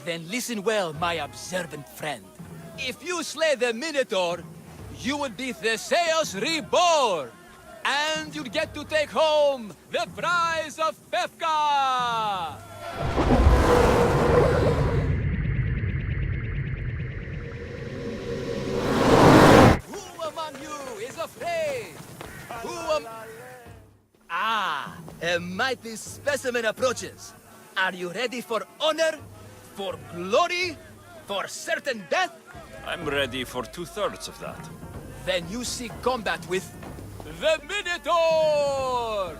Then listen well, my observant friend. If you slay the Minotaur, you would be Theseus reborn! And you'd get to take home the prize of Pefka! Who among you is afraid? A mighty specimen approaches. Are you ready for honor? For glory? For certain death? I'm ready for 2/3 of that. Then you seek combat with the Minotaur!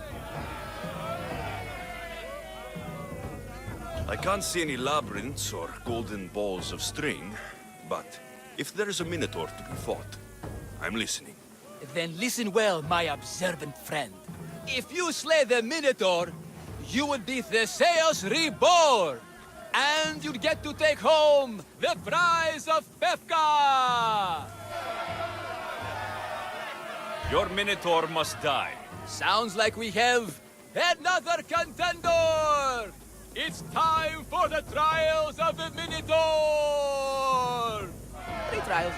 I can't see any labyrinths or golden balls of string, but if there is a Minotaur to be fought, I'm listening. Then listen well, my observant friend. If you slay the Minotaur, you would be Theseus reborn! And you'd get to take home the prize of Pefka! Your Minotaur must die. Sounds like we have another contender! It's time for the trials of the Minotaur! 3 trials.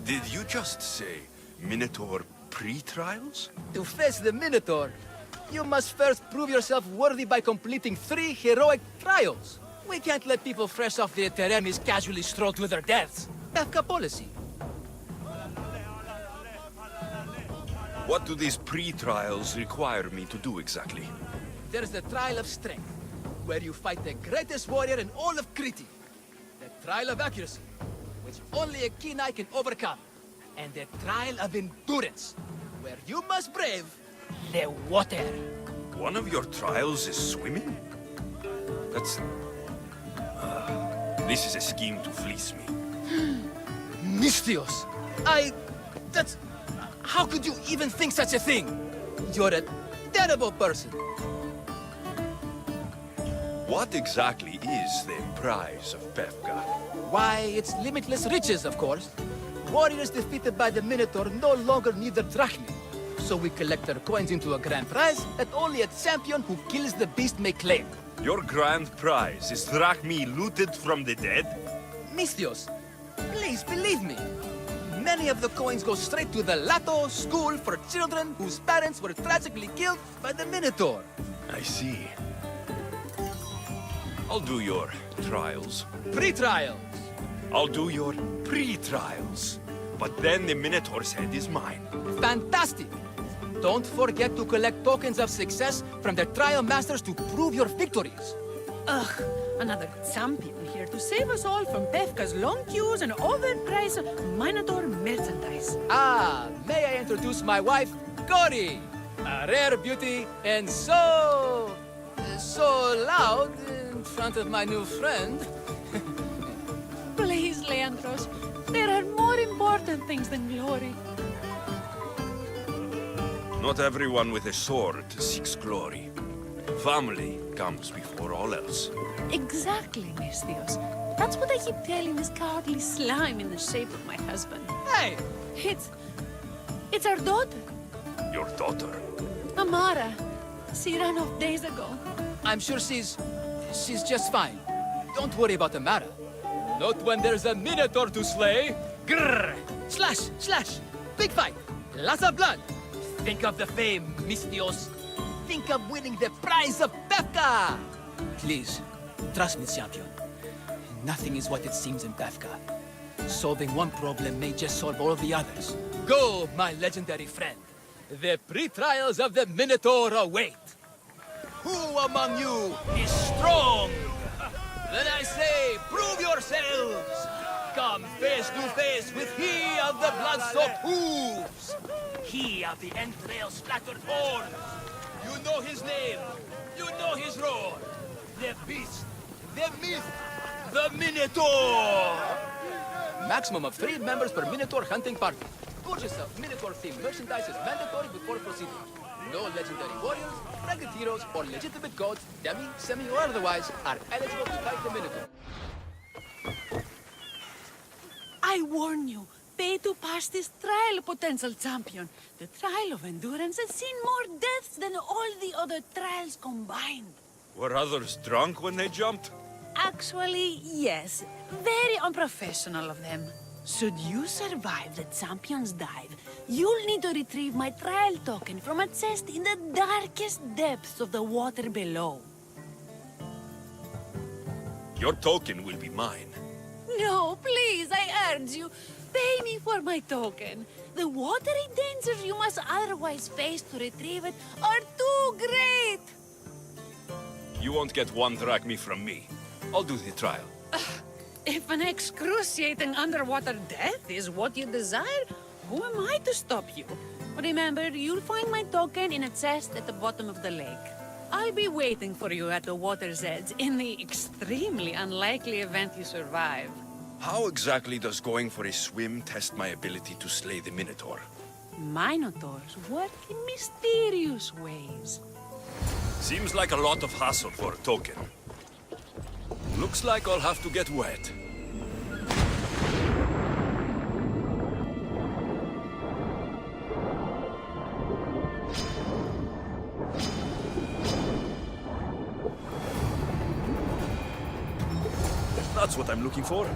Did you just say Minotaur pre-trials? To face the Minotaur, you must first prove yourself worthy by completing 3 heroic trials. We can't let people fresh off the Teremis casually stroll to their deaths. Pefka policy. What do these pre-trials require me to do exactly? There's the trial of strength, where you fight the greatest warrior in all of Crete. The trial of accuracy, which only a keen eye can overcome. And the trial of endurance, where you must brave the water. One of your trials is swimming? That's... this is a scheme to fleece me. Mystios! That's... How could you even think such a thing? You're a terrible person. What exactly is the prize of Pefka? Why, it's limitless riches, of course. Warriors defeated by the Minotaur no longer need their drachmi. So we collect their coins into a grand prize that only a champion who kills the beast may claim. Your grand prize is drachmi looted from the dead? Mystios, please believe me. Many of the coins go straight to the Lato school for children whose parents were tragically killed by the Minotaur. I see. I'll do your trials. Pre-trials. I'll do your pre-trials. But then the Minotaur's head is mine. Fantastic! Don't forget to collect tokens of success from the trial masters to prove your victories. Ugh, another champion here to save us all from Pefka's long queues and overpriced Minotaur merchandise. May I introduce my wife, Cory? A rare beauty and so loud in front of my new friend. Please, Leandros, there are more important things than glory. Not everyone with a sword seeks glory. Family comes before all else. Exactly, Mystios. That's what I keep telling this cowardly slime in the shape of my husband. Hey! It's our daughter, Your daughter. Amara. She ran off days ago. I'm sure she's just fine. Don't worry about Amara. Not when there's a Minotaur to slay. Grrr! Slash! Slash! Big fight! Lots of blood! Think of the fame, Mystios. Think of winning the prize of Pefka! Please, trust me, champion. Nothing is what it seems in Pefka. Solving one problem may just solve all the others. Go, my legendary friend. The pre-trials of the Minotaur await. Who among you is strong? Then I say, prove yourselves! Come face to face with he of the blood-soaked hooves! He of the entrail-splattered horns! You know his name, you know his roar! The beast, the myth, the Minotaur! Maximum of 3 members per Minotaur hunting party. Purchase of Minotaur-themed merchandise is mandatory before proceeding. No legendary warriors, ranked heroes, or legitimate gods, demi, semi, or otherwise, are eligible to fight the Minotaur. I warn you, pay to pass this trial, potential champion. The trial of endurance has seen more deaths than all the other trials combined. Were others drunk when they jumped? Actually, yes. Very unprofessional of them. Should you survive the champion's dive, you'll need to retrieve my trial token from a chest in the darkest depths of the water below. Your token will be mine. No, please, I urge you. Pay me for my token. The watery dangers you must otherwise face to retrieve it are too great. You won't get one drachma from me. I'll do the trial. If an excruciating underwater death is what you desire, who am I to stop you? Remember, you'll find my token in a chest at the bottom of the lake. I'll be waiting for you at the water's edge in the extremely unlikely event you survive. How exactly does going for a swim test my ability to slay the Minotaur? Minotaurs work in mysterious ways. Seems like a lot of hassle for a token. Looks like I'll have to get wet. That's what I'm looking for.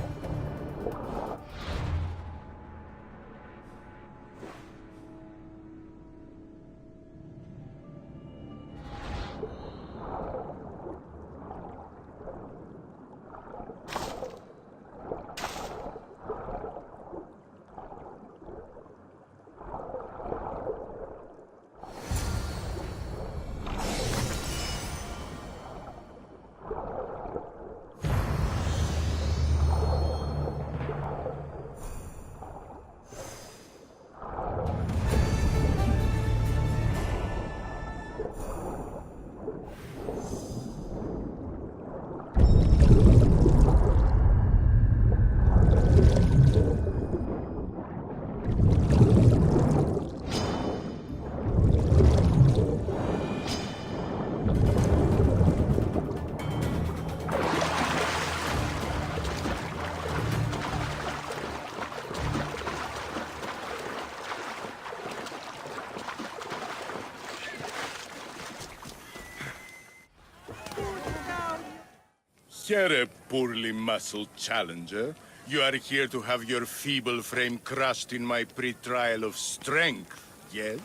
Here, a poorly muscled challenger. You are here to have your feeble frame crushed in my pre-trial of strength, yes?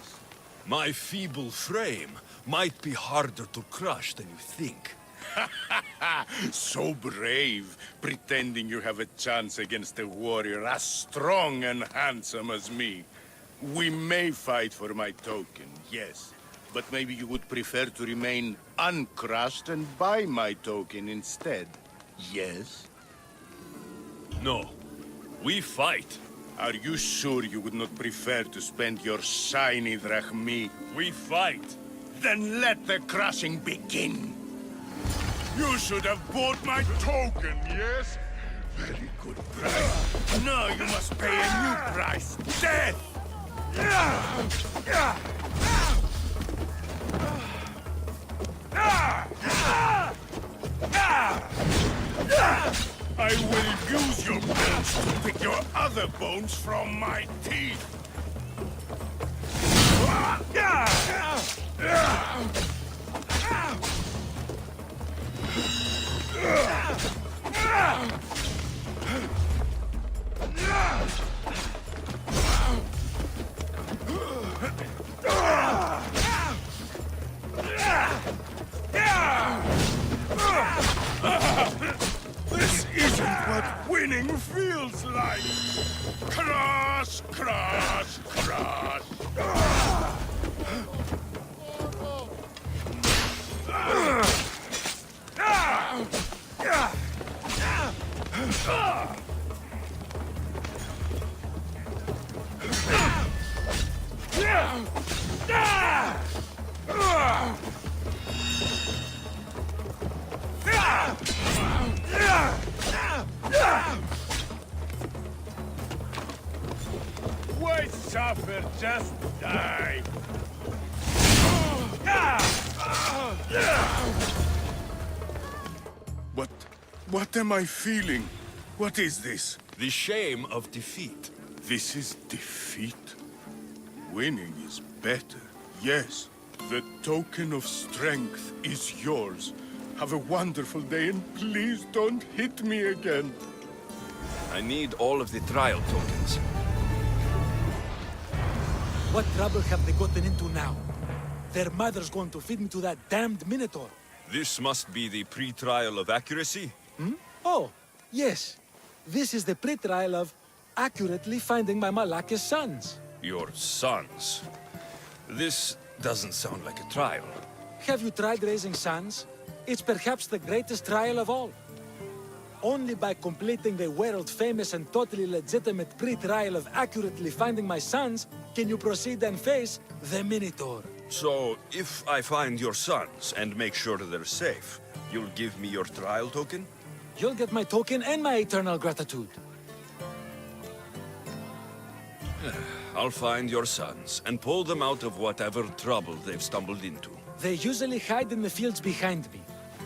My feeble frame might be harder to crush than you think. So brave, pretending you have a chance against a warrior as strong and handsome as me. We may fight for my token, yes. But maybe you would prefer to remain uncrushed and buy my token instead, yes? No. We fight. Are you sure you would not prefer to spend your shiny drachmi? We fight. Then let the crushing begin. You should have bought my token, yes? Very good price. Now you must pay a new price. Death! I will use your bones to pick your other bones from my teeth. This isn't what winning feels like. Crush, crush, crush. Why suffer? Just die. What am I feeling? What is this? The shame of defeat. This is defeat? Winning is better, yes. The token of strength is yours, Have a wonderful day, and please don't hit me again. I need all of the trial tokens. What trouble have they gotten into now? Their mother's going to feed me to that damned Minotaur. This must be the pre-trial of accuracy. Oh, yes. This is the pre-trial of accurately finding my Malakis sons. Your sons. This doesn't sound like a trial. Have you tried raising sons? It's perhaps the greatest trial of all. Only by completing the world-famous and totally legitimate pre-trial of accurately finding my sons can you proceed and face the Minotaur. So, if I find your sons and make sure they're safe, you'll give me your trial token? You'll get my token and my eternal gratitude. I'll find your sons and pull them out of whatever trouble they've stumbled into. They usually hide in the fields behind me.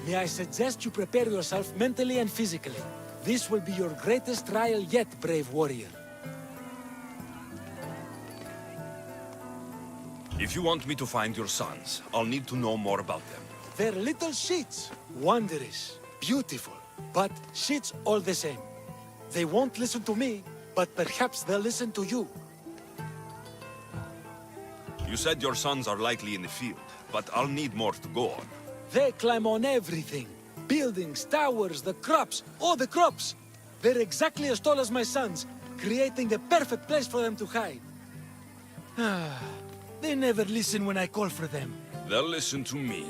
May I suggest you prepare yourself mentally and physically. This will be your greatest trial yet, brave warrior. If you want me to find your sons, I'll need to know more about them. They're little shits. Wondrous, beautiful, but shits all the same. They won't listen to me, but perhaps they'll listen to you. You said your sons are likely in the field, but I'll need more to go on. They climb on everything. Buildings, towers, the crops. Oh, the crops! They're exactly as tall as my sons, creating the perfect place for them to hide. They never listen when I call for them. They'll listen to me.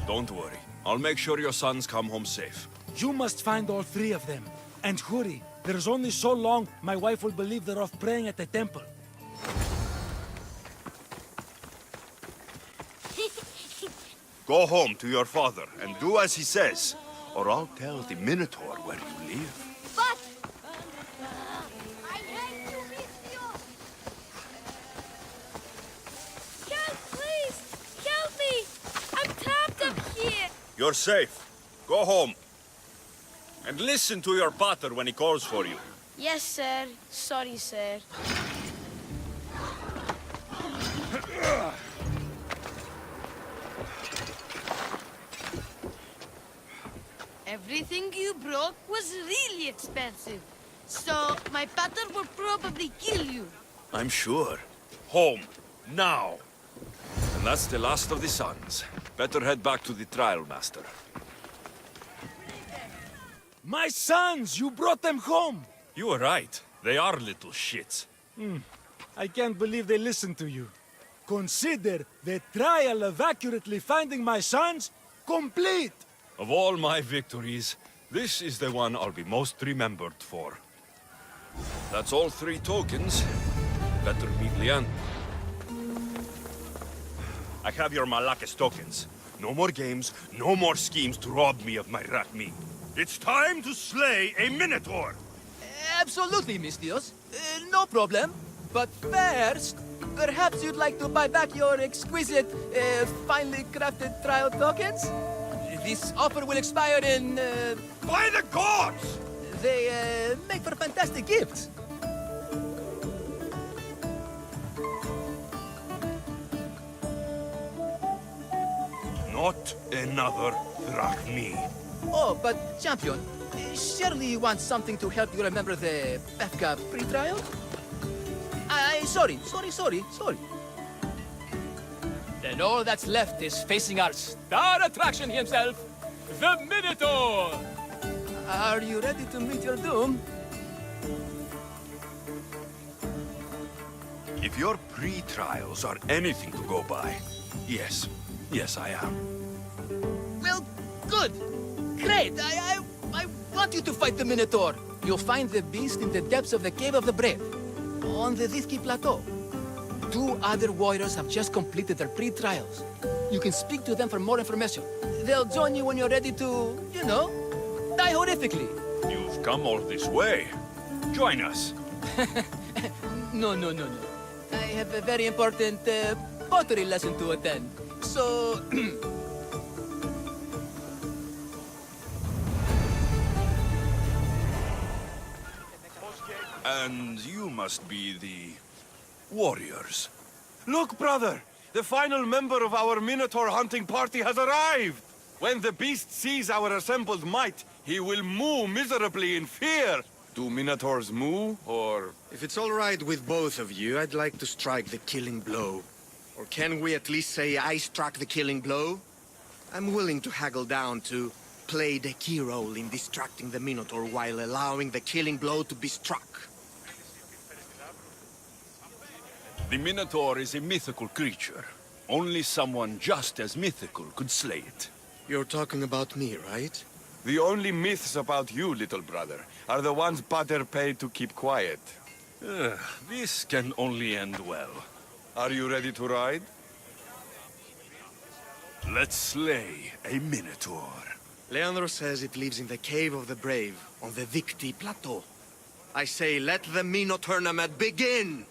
Don't worry. I'll make sure your sons come home safe. You must find all three of them. And hurry. There's only so long my wife will believe they're off praying at the temple. Go home to your father and do as he says, or I'll tell the Minotaur where you live. But I hate to miss you. Help, please! Help me! I'm trapped up here. You're safe. Go home. And listen to your pater when he calls for you. Yes, sir. Sorry, sir. Everything you broke was really expensive. So, my pater will probably kill you. I'm sure. Home. Now. And that's the last of the sons. Better head back to the trial master. My sons! You brought them home! You were right. They are little shits. I can't believe they listened to you. Consider the trial of accurately finding my sons complete! Of all my victories, this is the one I'll be most remembered for. That's all three tokens. Better meet Lian. I have your Malakis tokens. No more games, no more schemes to rob me of my rat meat. It's time to slay a Minotaur! Absolutely, Mistios. No problem. But first, perhaps you'd like to buy back your exquisite, finely crafted trial tokens? This offer will expire in, By the gods! They, make for fantastic gifts. Not another drachmi. Oh, but, Champion, surely you want something to help you remember the Befka pre-trial? Sorry. Then all that's left is facing our star attraction himself, the Minotaur! Are you ready to meet your doom? If your pre-trials are anything to go by, yes, I am. Well, good. Great. I want you to fight the Minotaur. You'll find the beast in the depths of the Cave of the Brave, on the Thithki Plateau. 2 other warriors have just completed their pre-trials. You can speak to them for more information. They'll join you when you're ready to, die horrifically. You've come all this way. Join us. No. I have a very important pottery lesson to attend. So... And you must be the warriors. Look, brother! The final member of our Minotaur hunting party has arrived! When the beast sees our assembled might, he will moo miserably in fear! Do Minotaurs moo, or... If it's all right with both of you, I'd like to strike the killing blow. Or can we at least say I struck the killing blow? I'm willing to haggle down to play the key role in distracting the Minotaur while allowing the killing blow to be struck. The Minotaur is a mythical creature. Only someone just as mythical could slay it. You're talking about me, right? The only myths about you, little brother, are the ones Pater paid to keep quiet. This can only end well. Are you ready to ride? Let's slay a Minotaur. Leandro says it lives in the Cave of the Brave, on the Victi Plateau. I say, let the Mino tournament begin!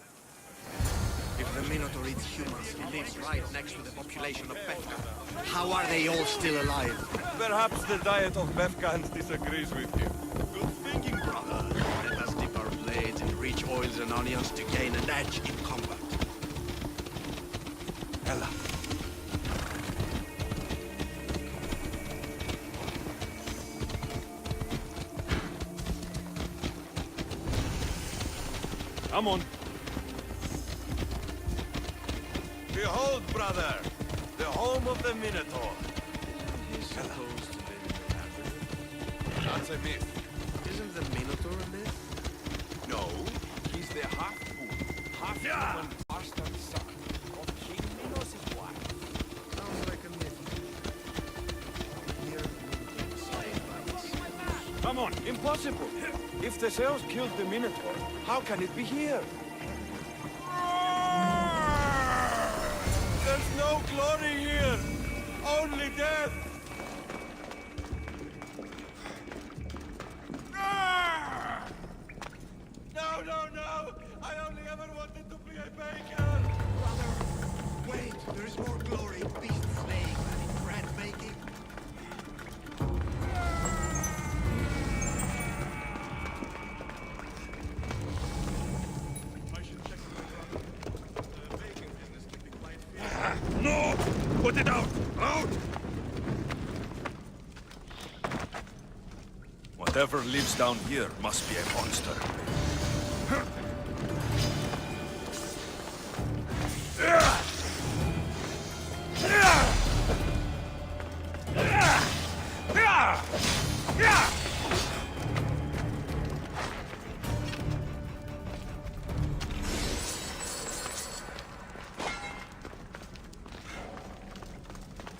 If the Minotaur eats humans, he lives right next to the population of Befka. How are they all still alive? Perhaps the diet of Befkans disagrees with you. Good thinking, brother. Let us dip our blades in rich oils and onions to gain an edge in combat. Ella. Come on. Behold, brother, the home of the Minotaur. He's supposed to live in the labyrinth. That's a myth. Isn't the Minotaur a myth? No, he's the half-fool, half-human bastard son of King Minos' wife. Sounds like a myth. Here, Minotaur was slain by his slaves. Come on, impossible. If the Zeus killed the Minotaur, how can it be here? There's no glory here, only death. No! I only ever wanted to be a baker. Wait, there is more glory in beast slaying than in bread making. No! Put it out! Out! Whatever lives down here must be a monster.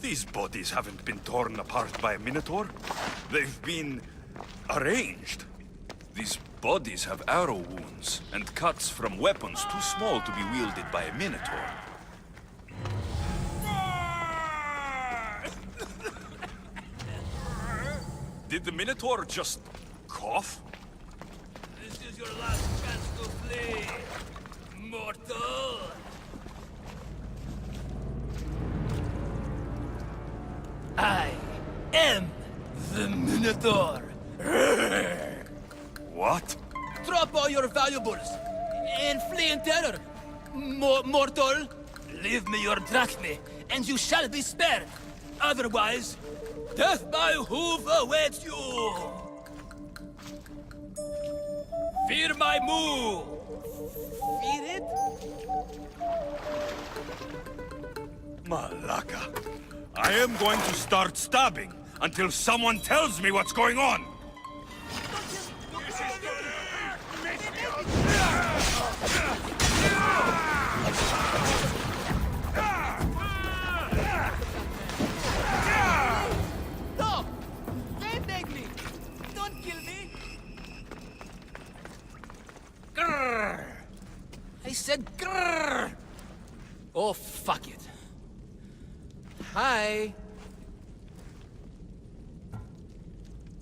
These bodies haven't been torn apart by a Minotaur. They've been arranged. These bodies have arrow wounds and cuts from weapons too small to be wielded by a Minotaur. Did the Minotaur just cough? This is your last chance to flee, mortal. I am the Minotaur. What? Drop all your valuables and flee in terror. Mortal, leave me your drachme, and you shall be spared. Otherwise, death by hoof awaits you. Fear my move. Fear it? Malaka. I am going to start stabbing until someone tells me what's going on. No! Don't take me! Don't kill me! Grrr! I said grrr! Oh, fuck it. Hi.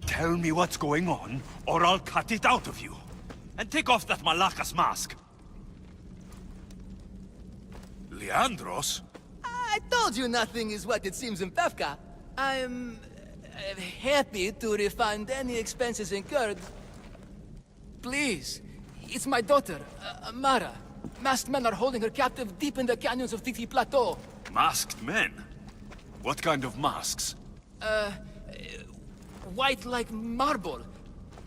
Tell me what's going on, or I'll cut it out of you. And take off that Malaka's mask. Leandros? I told you nothing is what it seems in Pevka. I'm happy to refund any expenses incurred. Please, it's my daughter, Mara. Masked men are holding her captive deep in the canyons of Titi Plateau. Masked men? What kind of masks? White like marble,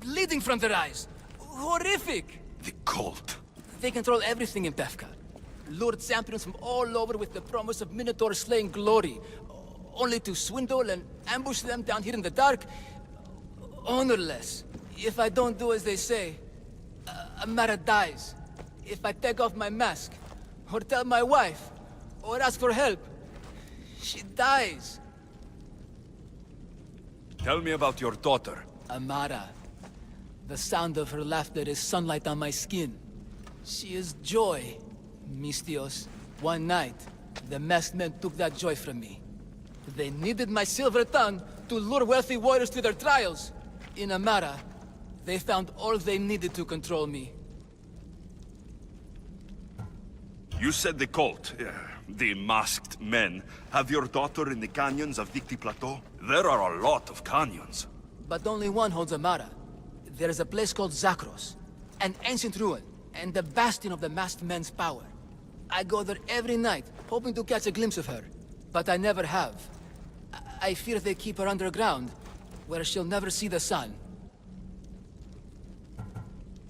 bleeding from their eyes. Horrific! The cult. They control everything in Befka. Lured champions from all over with the promise of Minotaur slaying glory, only to swindle and ambush them down here in the dark. Honorless. If I don't do as they say, Amara dies. If I take off my mask, or tell my wife, or ask for help, she dies. Tell me about your daughter. Amara. The sound of her laughter is sunlight on my skin. She is joy, Mistios. One night, the masked men took that joy from me. They needed my silver tongue to lure wealthy warriors to their trials. In Amara, they found all they needed to control me. You said the cult, the masked men, have your daughter in the canyons of Victi Plateau? There are a lot of canyons. But only one holds Amara. There is a place called Zakros, an ancient ruin, and the bastion of the masked men's power. I go there every night, hoping to catch a glimpse of her. But I never have. I fear they keep her underground, where she'll never see the sun.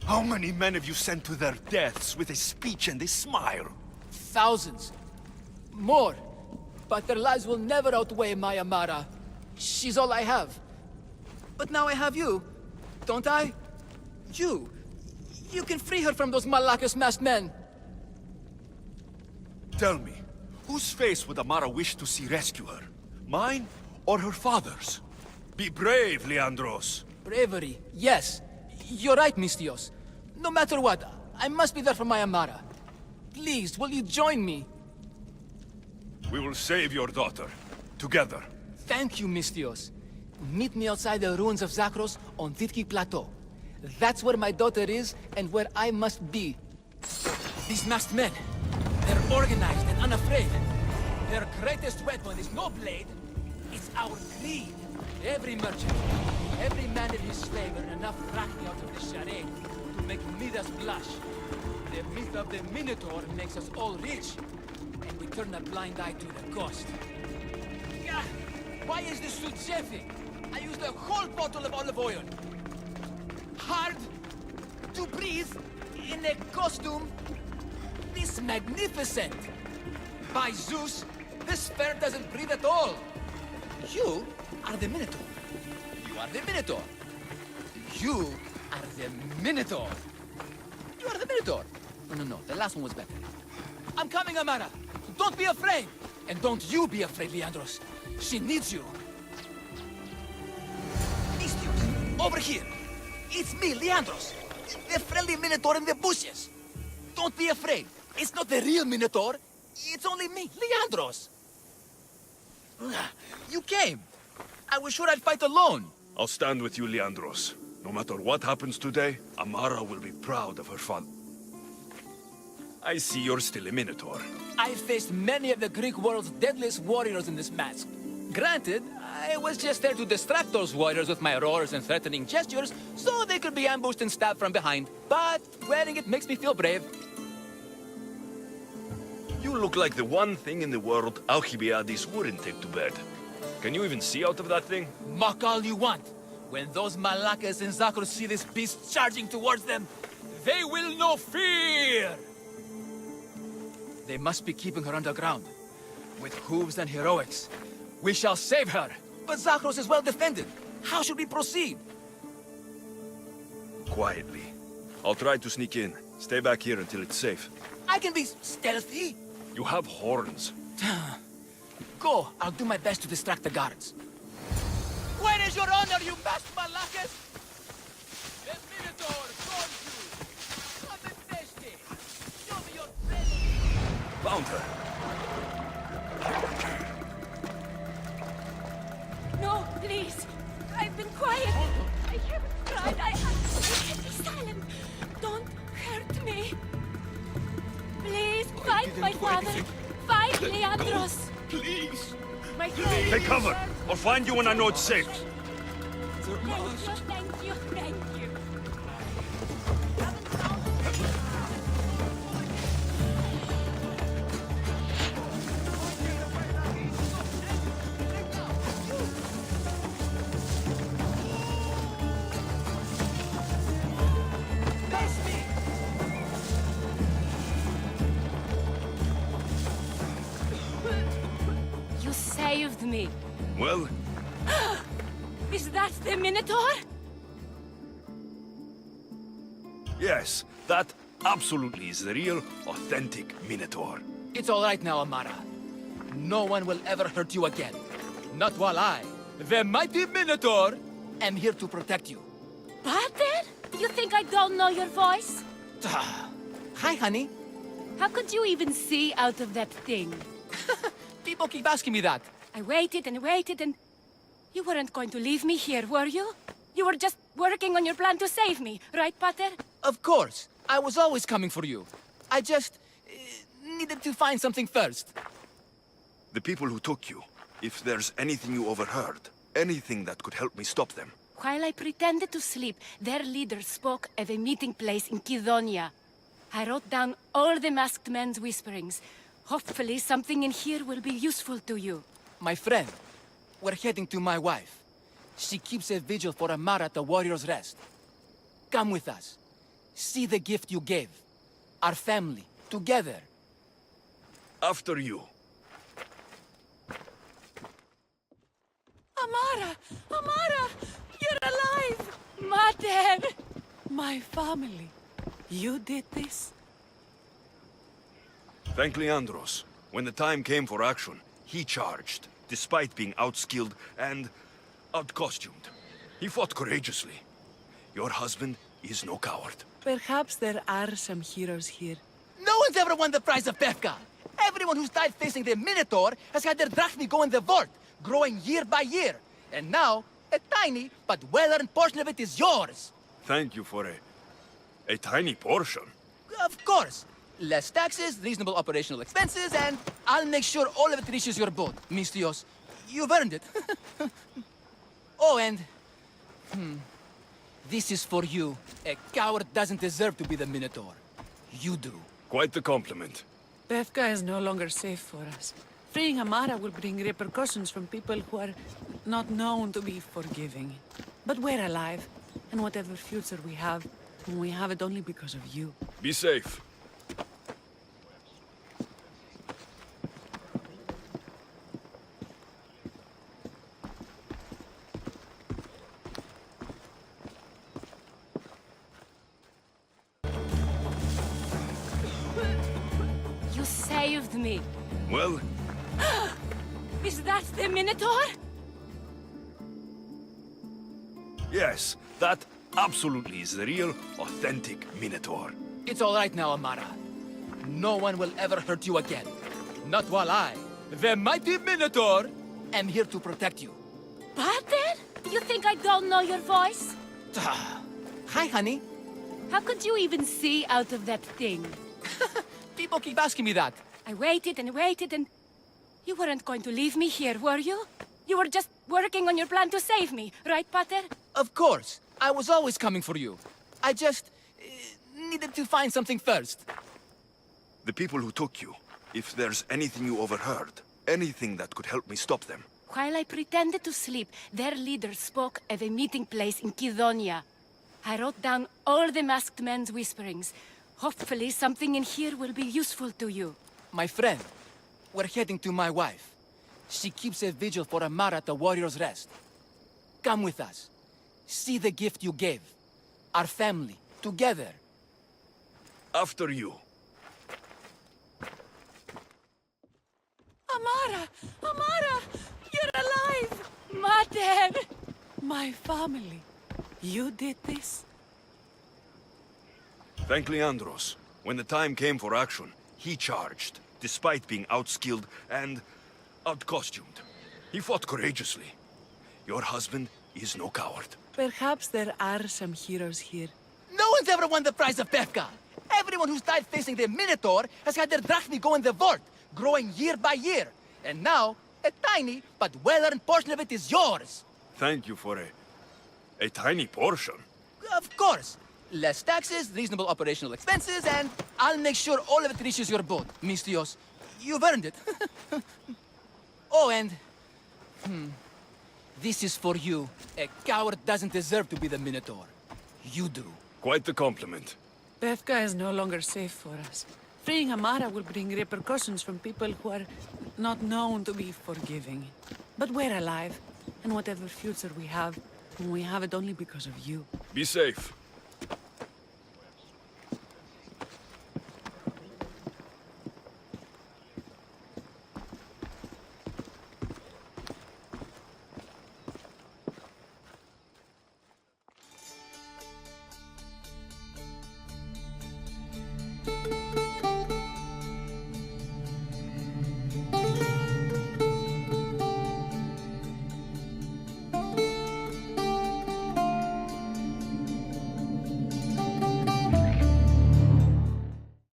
How many men have you sent to their deaths with a speech and a smile? Thousands. More. But their lives will never outweigh my Amara. She's all I have. But now I have you, don't I? You can free her from those Malakas masked men. Tell me, whose face would Amara wish to see rescue her? Mine or her father's? Be brave, Leandros. Bravery, yes. You're right, Mistios. No matter what, I must be there for my Amara. Please, will you join me? We will save your daughter. Together. Thank you, Mistios. Meet me outside the ruins of Zakros on Vitki Plateau. That's where my daughter is and where I must be. These masked men, they're organized and unafraid. Their greatest weapon is no blade, it's our greed. Every merchant, every man and his slave earn enough drachmi out of this charade to make Midas blush. The myth of the Minotaur makes us all rich, and we turn a blind eye to the cost. Gah! Why is this suit chafing? I used a whole bottle of olive oil. Hard to breathe in a costume this magnificent. By Zeus, this fair doesn't breathe at all. You are the Minotaur. You are the Minotaur. You are the Minotaur. You are the Minotaur. No, the last one was better. I'm coming, Amara. Don't be afraid. And don't you be afraid, Leandros. She needs you. Mistios, over here. It's me, Leandros. The friendly Minotaur in the bushes. Don't be afraid. It's not the real Minotaur. It's only me, Leandros. You came. I was sure I'd fight alone. I'll stand with you, Leandros. No matter what happens today, Amara will be proud of her father. I see you're still a Minotaur. I faced many of the Greek world's deadliest warriors in this mask. Granted, I was just there to distract those warriors with my roars and threatening gestures, so they could be ambushed and stabbed from behind. But wearing it makes me feel brave. You look like the one thing in the world Alcibiades wouldn't take to bed. Can you even see out of that thing? Mock all you want. When those Malakas in Zakros see this beast charging towards them, they will know fear! They must be keeping her underground. With hooves and heroics, we shall save her. But Zakros is well defended. How should we proceed? Quietly. I'll try to sneak in. Stay back here until it's safe. I can be stealthy. You have horns. Go. I'll do my best to distract the guards. Where is your honor, you masked Malakas? The Minotaur calls you. Come and face me. Show me your presence. Found her. No, please. I've been quiet. I haven't cried. I have to be silent. Don't hurt me. Please, fight my father. Fight Leandros. Please. My friend. Take cover. I'll find you when I know it's safe. Thank you. me. Well, Is that the Minotaur? yes, that absolutely is the real, authentic Minotaur. It's all right now, Amara. No one will ever hurt you again. Not while I, the mighty Minotaur, am here to protect you. Pater? You think I don't know your voice? Hi, honey. How could you even see out of that thing? People keep asking me that. I waited and waited and... You weren't going to leave me here, were you? You were just working on your plan to save me, right, Pater? Of course. I was always coming for you. I just needed to find something first. The people who took you, if there's anything you overheard, anything that could help me stop them. While I pretended to sleep, their leader spoke of a meeting place in Kidonia. I wrote down all the masked men's whisperings. Hopefully something in here will be useful to you. My friend, we're heading to my wife. She keeps a vigil for Amara at the Warrior's Rest. Come with us. See the gift you gave. Our family, together. After you. Amara! Amara! You're alive! Mater! My family. You did this? Thank Leandros. When the time came for action, he charged, despite being outskilled and outcostumed. He fought courageously. Your husband is no coward. Perhaps there are some heroes here. No one's ever won the prize of Befka. Everyone who's died facing the Minotaur has had their drachmi go in the vault, growing year by year. And now, a tiny but well-earned portion of it is yours. Thank you for a tiny portion. Of course. Less taxes, reasonable operational expenses, and I'll make sure all of it reaches your boat, Mistios. You've earned it. Oh, and... This is for you. A coward doesn't deserve to be the Minotaur. You do. Quite the compliment. Befka is no longer safe for us. Freeing Amara will bring repercussions from people who are not known to be forgiving. But we're alive, and whatever future we have it only because of you. Be safe. You saved me. Well, Is that the Minotaur? yes, that absolutely is the real, authentic Minotaur. It's all right now, Amara. No one will ever hurt you again. Not while I, the mighty Minotaur, am here to protect you. Pater? You think I don't know your voice? Hi, honey. How could you even see out of that thing? People keep asking me that. I waited and waited and... You weren't going to leave me here, were you? You were just working on your plan to save me, right, Pater? Of course. I was always coming for you. I just needed to find something first. The people who took you, if there's anything you overheard, anything that could help me stop them. While I pretended to sleep, their leader spoke of a meeting place in Kidonia. I wrote down all the masked men's whisperings. Hopefully something in here will be useful to you. My friend, we're heading to my wife. She keeps a vigil for Amara at the Warrior's Rest. Come with us. See the gift you gave. Our family, together. After you. Amara! Amara! You're alive! Mater! My family. You did this? Thank Leandros. When the time came for action, he charged, despite being outskilled and outcostumed. He fought courageously. Your husband is no coward. Perhaps there are some heroes here. No one's ever won the prize of Befka. Everyone who's died facing the Minotaur has had their drachmi go in the vault, growing year by year. And now, a tiny but well-earned portion of it is yours. Thank you for a tiny portion. Of course. Less taxes, reasonable operational expenses, and I'll make sure all of it reaches your boat, Mistios. You've earned it. Oh, and... This is for you. A coward doesn't deserve to be the Minotaur. You do. Quite the compliment. Befka is no longer safe for us. Freeing Amara will bring repercussions from people who are not known to be forgiving. But we're alive, and whatever future we have it only because of you. Be safe.